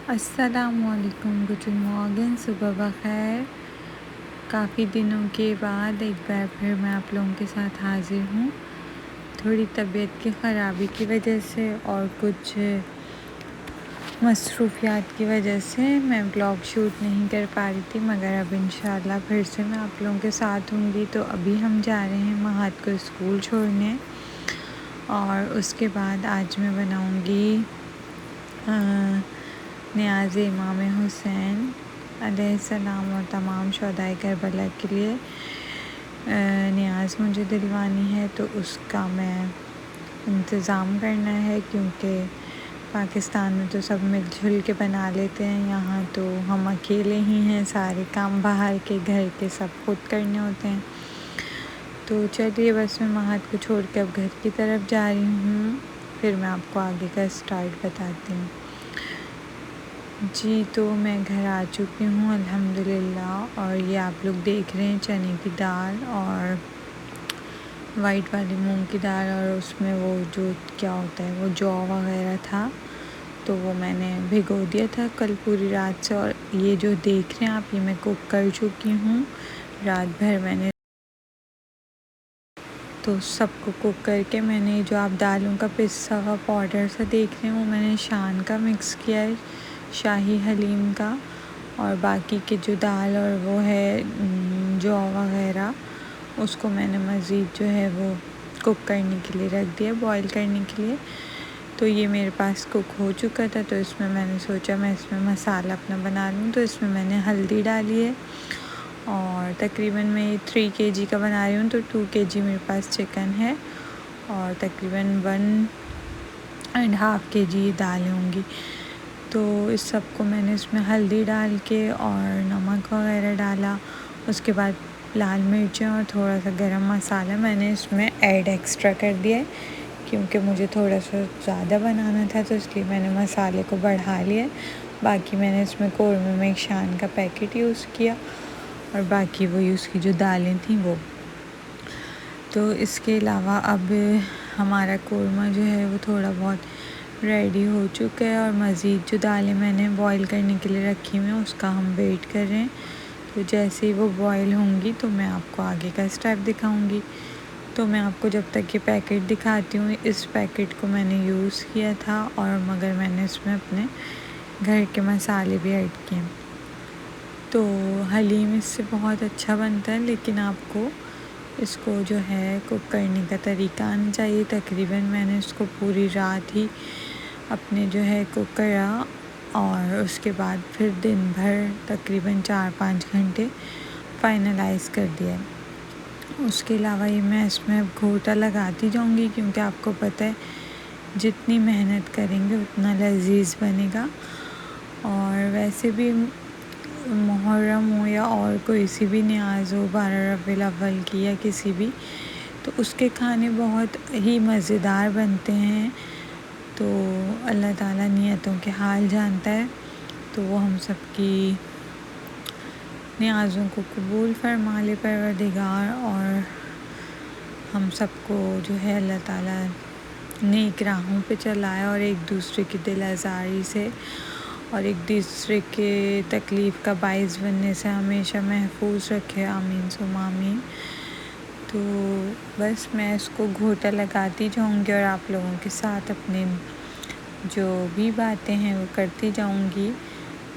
السلام علیکم، good morning, صبح بخیر۔ کافی دنوں کے بعد ایک بار پھر میں آپ لوگوں کے ساتھ حاضر ہوں۔ تھوڑی طبیعت کی خرابی کی وجہ سے اور کچھ مصروفیات کی وجہ سے میں بلاگ شوٹ نہیں کر پا رہی تھی، مگر اب انشاءاللہ پھر سے میں آپ لوگوں کے ساتھ ہوں گی۔ تو ابھی ہم جا رہے ہیں مہد کو اسکول چھوڑنے، اور اس کے بعد آج میں بناؤں گی نیاز امام حسین علیہ السلام اور تمام شہدائے کربلا کے لیے نیاز مجھے دلوانی ہے، تو اس کا میں انتظام کرنا ہے، کیونکہ پاکستان میں تو سب مل جل کے بنا لیتے ہیں، یہاں تو ہم اکیلے ہی ہیں، سارے کام باہر کے گھر کے سب خود کرنے ہوتے ہیں۔ تو چلیے بس میں مہد کو چھوڑ کے اب گھر کی طرف جا رہی ہوں، پھر میں آپ کو آگے کا اسٹارٹ بتاتی ہوں۔ جی تو میں گھر آ چکی ہوں الحمدللہ، اور یہ آپ لوگ دیکھ رہے ہیں چنے کی دال اور وائٹ والی مونگ کی دال، اور اس میں وہ جو کیا ہوتا ہے وہ جو وغیرہ تھا، تو وہ میں نے بھگو دیا تھا کل پوری رات سے، اور یہ جو دیکھ رہے ہیں آپ، یہ میں کوک کر چکی ہوں رات بھر میں نے۔ تو سب کو کوک کر کے میں نے جو آپ دالوں کا پسا ہوا پاؤڈر سا دیکھ رہے ہیں، وہ میں نے شان کا مکس کیا ہے، شاہی حلیم کا، اور باقی کے جو دال اور وہ ہے جو وغیرہ، اس کو میں نے مزید جو ہے وہ کوک کرنے کے لیے رکھ دیا، بوائل کرنے کے لیے۔ تو یہ میرے پاس کوک ہو چکا تھا، تو اس میں نے سوچا میں اس میں مسالہ اپنا بنا لوں، تو اس میں میں نے ہلدی ڈالی ہے، اور تقریباً میں 3 kg کا بنا رہی ہوں، تو 2 kg میرے پاس چکن ہے، اور تقریباً 1.5 kg دالیں ہوں گی۔ تو اس سب کو میں نے اس میں ہلدی ڈال کے اور نمک وغیرہ ڈالا، اس کے بعد لال مرچیں اور تھوڑا سا گرم مسالہ میں نے اس میں ایکسٹرا کر دیا ہے، کیونکہ مجھے تھوڑا سا زیادہ بنانا تھا، تو اس لیے میں نے مسالے کو بڑھا لیا۔ باقی میں نے اس میں قورمے میں ایک شان کا پیکٹ یوز کیا، اور باقی وہی اس کی جو دالیں تھیں وہ۔ تو اس کے علاوہ اب ہمارا قورمہ جو ہے وہ تھوڑا بہت ریڈی ہو چکا ہے، اور مزید جو دالیں میں نے بوائل کرنے کے لیے رکھی ہوئی ہیں اس کا ہم ویٹ کر رہے ہیں۔ تو جیسے ہی وہ بوائل ہوں گی تو میں آپ کو آگے کا اسٹیپ دکھاؤں گی۔ تو میں آپ کو جب تک یہ پیکٹ دکھاتی ہوں، اس پیکٹ کو میں نے یوز کیا تھا، اور مگر میں نے اس میں اپنے گھر کے مسالے بھی ایڈ کیے۔ تو حلیم اس سے بہت اچھا بنتا ہے، لیکن آپ کو اس کو جو ہے کوک کرنے کا طریقہ آنا چاہیے۔ تقریباً میں نے اس کو پوری رات ہی اپنے جو ہے کوک کرا، اور اس کے بعد پھر دن بھر تقریباً 4-5 گھنٹے فائنلائز کر دیا۔ اس کے علاوہ یہ میں اس میں اب گھوٹا لگاتی جاؤں گی، کیونکہ آپ کو پتہ ہے جتنی محنت کریں گے اتنا لذیذ بنے گا۔ اور ویسے بھی محرم ہو یا اور کوئی سی بھی نیاز ہو، 12 ربیع الاول کی یا کسی بھی، تو اس کے کھانے بہت ہی مزیدار بنتے ہیں۔ تو اللہ تعالیٰ نیتوں کے حال جانتا ہے، تو وہ ہم سب کی نیازوں کو قبول فرما لے پروردگار، اور ہم سب کو جو ہے اللہ تعالیٰ نیک راہوں پہ چلائے، اور ایک دوسرے کی دل آزاری سے اور ایک دوسرے کے تکلیف کا باعث بننے سے ہمیشہ محفوظ رکھے، آمین ثم آمین۔ تو بس میں اس کو گھوٹا لگاتی جاؤں گی، اور آپ لوگوں کے ساتھ اپنے جو بھی باتیں ہیں وہ کرتی جاؤں گی۔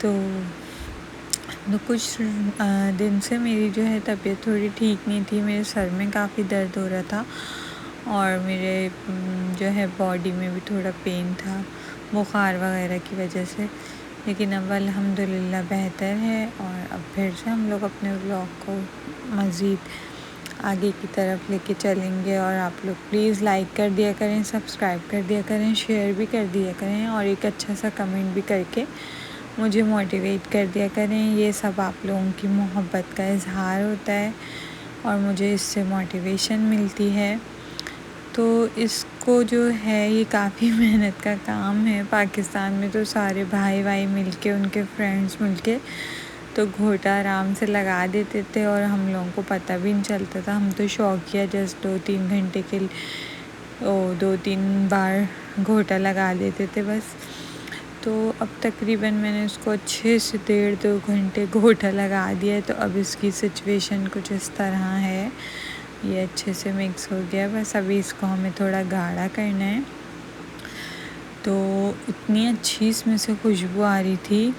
تو کچھ دن سے میری جو ہے طبیعت تھوڑی ٹھیک نہیں تھی، میرے سر میں کافی درد ہو رہا تھا، اور میرے جو ہے باڈی میں بھی تھوڑا پین تھا بخار وغیرہ کی وجہ سے، لیکن اب الحمدللہ بہتر ہے، اور اب پھر سے ہم لوگ اپنے بلاگ کو مزید آگے کی طرف لے کے چلیں گے۔ اور آپ لوگ پلیز لائک کر دیا کریں، سبسکرائب کر دیا کریں، شیئر بھی کر دیا کریں، اور ایک اچھا سا کمنٹ بھی کر کے مجھے موٹیویٹ کر دیا کریں۔ یہ سب آپ لوگوں کی محبت کا اظہار ہوتا ہے، اور مجھے اس سے موٹیویشن ملتی ہے۔ تو اس کو جو ہے یہ کافی محنت کا کام ہے۔ پاکستان میں تو سارے بھائی مل کے، ان کے فرینڈس مل کے تو گھوٹا آرام سے لگا دیتے تھے، اور ہم لوگوں کو پتہ بھی نہیں چلتا تھا، ہم تو شوقیہ جسٹ 2-3 گھنٹے کے 2-3 بار گھوٹا لگا دیتے تھے بس۔ تو اب تقریباً میں نے اس کو اچھے سے 1.5-2 گھنٹے گھوٹا لگا دیا ہے. تو اب اس کی سچویشن کچھ اس طرح ہے. یہ اچھے سے مکس ہو گیا. بس ابھی اس کو ہمیں تھوڑا گاڑھا کرنا ہے. تو اتنی اچھی اس میں سے خوشبو آ رہی تھی،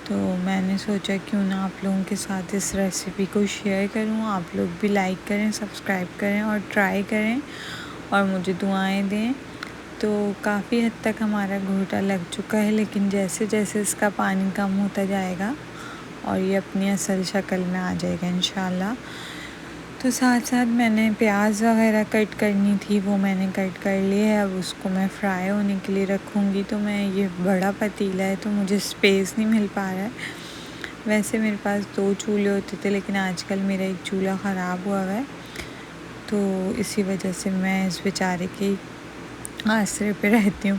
تو میں نے سوچا کیوں نہ آپ لوگوں کے ساتھ اس ریسیپی کو شیئر کروں. آپ لوگ بھی لائک کریں، سبسکرائب کریں اور ٹرائی کریں اور مجھے دعائیں دیں. تو کافی حد تک ہمارا گھوٹا لگ چکا ہے، لیکن جیسے جیسے اس کا پانی کم ہوتا جائے گا اور یہ اپنی اصل شکل میں آ جائے گا انشاءاللہ. تو ساتھ ساتھ میں نے پیاز وغیرہ کٹ کرنی تھی، وہ میں نے کٹ کر لی ہے. اب اس کو میں فرائی ہونے کے لیے رکھوں گی. تو میں یہ بڑا پتیلا ہے تو مجھے اسپیس نہیں مل پا رہا ہے. ویسے میرے پاس 2 چولہے ہوتے تھے، لیکن آج کل میرا ایک چولہا خراب ہوا ہے، تو اسی وجہ سے میں اس بیچارے کے آسرے پہ رہتی ہوں.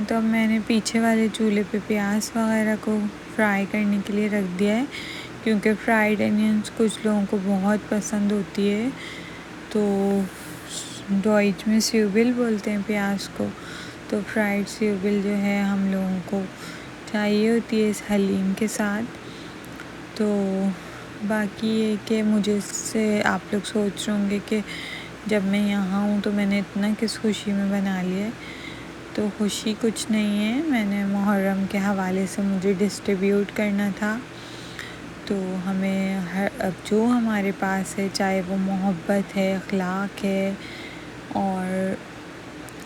تو اب میں نے پیچھے والے چولہے پہ پیاز وغیرہ کو فرائی کرنے کے لیے رکھ دیا ہے، کیونکہ فرائیڈ انینس کچھ لوگوں کو بہت پسند ہوتی ہے. تو ڈوئچ میں سیوبل بولتے ہیں پیاز کو. تو فرائیڈ سیوبل جو ہے ہم لوگوں کو چاہیے ہوتی ہے اس حلیم کے ساتھ. تو باقی یہ کہ مجھے اس سے آپ لوگ سوچ رہے ہوں گے کہ جب میں یہاں ہوں تو میں نے اتنا کس خوشی میں بنا لیا ہے. تو خوشی کچھ نہیں ہے، میں نے محرم کے حوالے سے مجھے ڈسٹریبیوٹ کرنا تھا. تو ہمیں اب جو ہمارے پاس ہے، چاہے وہ محبت ہے، اخلاق ہے اور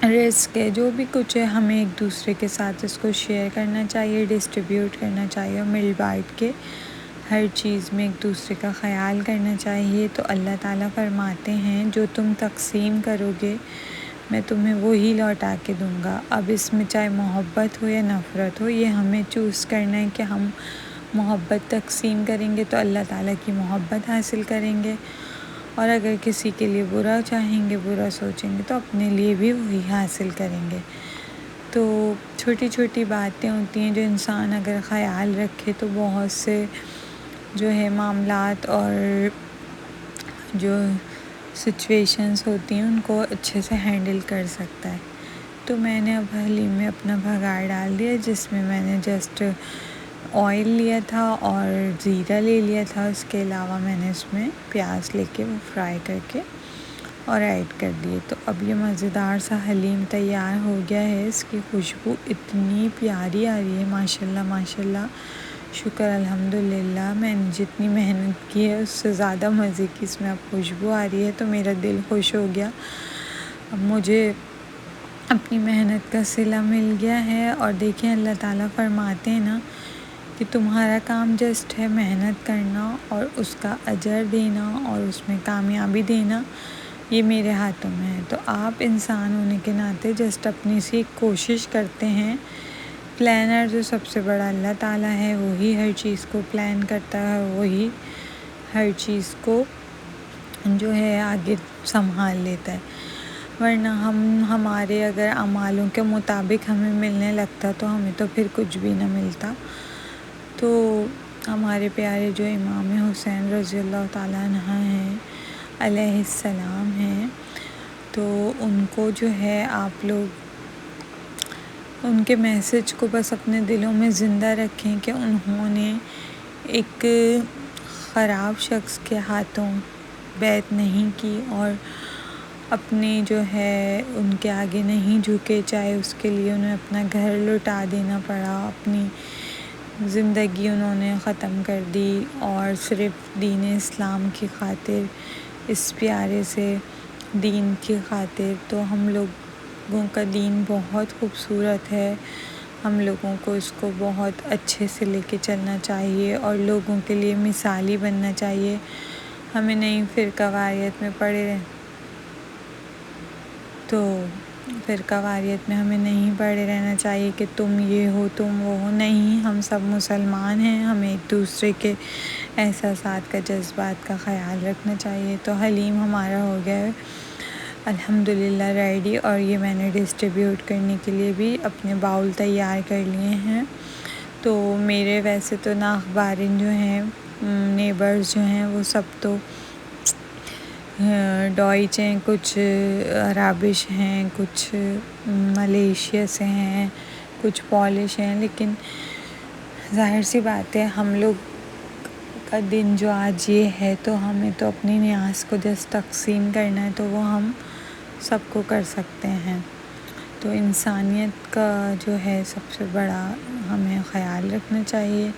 رزق ہے، جو بھی کچھ ہے، ہمیں ایک دوسرے کے ساتھ اس کو شیئر کرنا چاہیے، ڈسٹریبیوٹ کرنا چاہیے اور مل بانٹ کے ہر چیز میں ایک دوسرے کا خیال کرنا چاہیے. تو اللہ تعالیٰ فرماتے ہیں جو تم تقسیم کرو گے میں تمہیں وہی لوٹا کے دوں گا. اب اس میں چاہے محبت ہو یا نفرت ہو، یہ ہمیں چوز کرنا ہے کہ ہم محبت تقسیم کریں گے تو اللہ تعالیٰ کی محبت حاصل کریں گے، اور اگر کسی کے لیے برا چاہیں گے، برا سوچیں گے تو اپنے لیے بھی وہی حاصل کریں گے. تو چھوٹی چھوٹی باتیں ہوتی ہیں جو انسان اگر خیال رکھے تو بہت سے جو ہے معاملات اور جو سچویشنز ہوتی ہیں ان کو اچھے سے ہینڈل کر سکتا ہے. تو میں نے اب حلیم میں اپنا بھگاڑ ڈال دیا، جس میں میں نے جسٹ آئل لیا تھا اور زیرہ لے لیا تھا. اس کے علاوہ میں نے اس میں پیاز لے کے وہ فرائی کر کے اور ایڈ کر دیے. تو اب یہ مزیدار سا حلیم تیار ہو گیا ہے. اس کی خوشبو اتنی پیاری آ رہی ہے، ماشاءاللہ ماشاءاللہ، شکر الحمدللہ. میں نے جتنی محنت کی ہے اس سے زیادہ مزے کی اس میں اب خوشبو آ رہی ہے، تو میرا دل خوش ہو گیا. اب مجھے اپنی محنت کا صلہ مل گیا ہے. اور دیکھیں اللہ تعالیٰ فرماتے ہیں نا کہ تمہارا کام جسٹ ہے محنت کرنا اور اس کا اجر دینا اور اس میں کامیابی دینا، یہ میرے ہاتھوں میں ہے. تو آپ انسان ہونے کے ناطے جسٹ اپنی سی کوشش کرتے ہیں. پلانر جو سب سے بڑا اللہ تعالیٰ ہے، وہی ہر چیز کو پلان کرتا ہے، وہی ہر چیز کو جو ہے آگے سنبھال لیتا ہے. ورنہ ہمارے اگر اعمالوں کے مطابق ہمیں ملنے لگتا تو ہمیں تو پھر کچھ بھی نہ ملتا. تو ہمارے پیارے جو امام حسین رضی اللہ تعالیٰ عنہ ہیں، علیہ السلام ہیں، تو ان کو جو ہے آپ لوگ ان کے میسج کو بس اپنے دلوں میں زندہ رکھیں کہ انہوں نے ایک خراب شخص کے ہاتھوں بیعت نہیں کی اور اپنے جو ہے ان کے آگے نہیں جھکے، چاہے اس کے لیے انہیں اپنا گھر لٹا دینا پڑا، اپنی زندگی انہوں نے ختم کر دی، اور صرف دین اسلام کی خاطر، اس پیارے سے دین کی خاطر. تو ہم لوگوں کا دین بہت خوبصورت ہے، ہم لوگوں کو اس کو بہت اچھے سے لے کے چلنا چاہیے اور لوگوں کے لیے مثالی بننا چاہیے. ہمیں نہیں فرقہ واریت میں فرقہ واریت میں ہمیں نہیں پڑے رہنا چاہیے کہ تم یہ ہو تم وہ ہو. نہیں، ہم سب مسلمان ہیں، ہمیں ایک دوسرے کے احساسات کا، جذبات کا خیال رکھنا چاہیے. تو حلیم ہمارا ہو گیا ہے الحمدللہ ریڈی، اور یہ میں نے ڈسٹریبیوٹ کرنے کے لیے بھی اپنے باؤل تیار کر لیے ہیں. تو میرے ویسے تو ناخبارین جو ہیں، نیبرز جو ہیں، وہ سب تو ڈوائچ ہیں، کچھ عرابش ہیں، کچھ ملیشیا سے ہیں، کچھ پالش ہیں، لیکن ظاہر سی بات ہے ہم لوگ کا دن جو آج یہ ہے تو ہمیں تو اپنی نیاز کو جس تقسیم کرنا ہے تو وہ ہم سب کو کر سکتے ہیں. تو انسانیت کا جو ہے سب سے بڑا ہمیں خیال رکھنا چاہیے.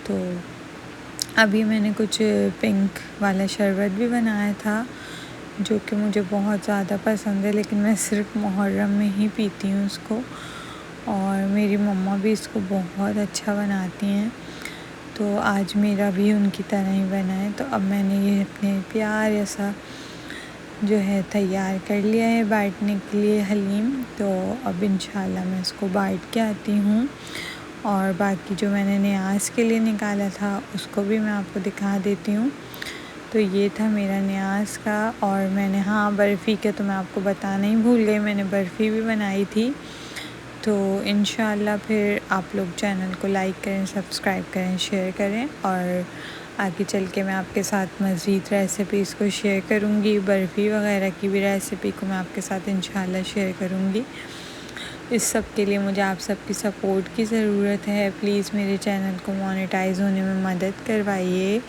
تو ابھی میں نے کچھ پنک والا شربت بھی بنایا تھا جو کہ مجھے بہت زیادہ پسند ہے، لیکن میں صرف محرم میں ہی پیتی ہوں اس کو، اور میری مما بھی اس کو بہت اچھا بناتی ہیں. تو آج میرا بھی ان کی طرح ہی بنا ہے. تو اب میں نے یہ اپنے پیارا سا جو ہے تیار کر لیا ہے بانٹنے کے لیے حلیم. تو اب انشاءاللہ میں اس کو بانٹ کے آتی ہوں، اور باقی جو میں نے نیاز کے لیے نکالا تھا اس کو بھی میں آپ کو دکھا دیتی ہوں. تو یہ تھا میرا نیاز کا. اور میں نے برفی کے تو میں آپ کو بتانا ہی بھول گئی، میں نے برفی بھی بنائی تھی. تو انشاءاللہ پھر آپ لوگ چینل کو لائک کریں، سبسکرائب کریں، شیئر کریں، اور آگے چل کے میں آپ کے ساتھ مزید ریسیپیز کو شیئر کروں گی. برفی وغیرہ کی بھی ریسیپی کو میں آپ کے ساتھ انشاءاللہ شیئر کروں گی. اس سب کے لیے مجھے آپ سب کی سپورٹ کی ضرورت ہے. پلیز میرے چینل کو مونیٹائز ہونے میں مدد کروائیے.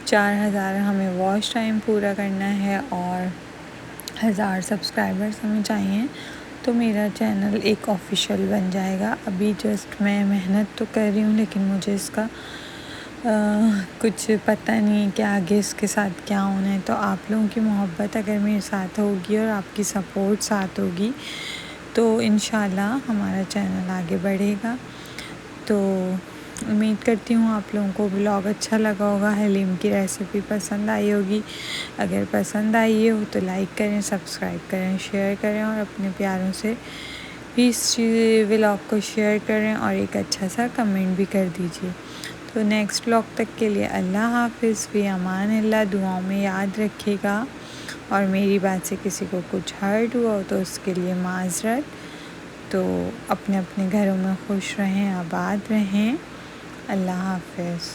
4000 ہمیں واچ ٹائم پورا کرنا ہے اور 1000 سبسکرائبرز ہمیں چاہیے تو میرا چینل ایک آفیشیل بن جائے گا. ابھی جسٹ میں محنت تو کر رہی ہوں، لیکن مجھے اس کا کچھ پتہ نہیں کہ آگے اس کے ساتھ کیا ہونا ہے. تو آپ لوگوں کی محبت اگر میرے ساتھ ہوگی اور آپ کی سپورٹ ساتھ ہوگی تو انشاءاللہ ہمارا چینل آگے بڑھے گا. تو امید کرتی ہوں آپ لوگوں کو ولاگ اچھا لگا ہوگا، حلیم کی ریسیپی پسند آئی ہوگی. اگر پسند آئی ہو تو لائک کریں، سبسکرائب کریں، شیئر کریں، اور اپنے پیاروں سے بھی اس ولاگ کو شیئر کریں، اور ایک اچھا سا کمنٹ بھی کر دیجیے. تو نیکسٹ ولاگ تک کے لیے اللہ حافظ، فی امان اللہ. دعاؤں میں یاد رکھیے گا، اور میری بات سے کسی کو کچھ ہرٹ ہوا ہو تو اس کے لیے معذرت. تو اپنے اپنے گھروں میں خوش رہیں، آباد رہیں. اللہ حافظ.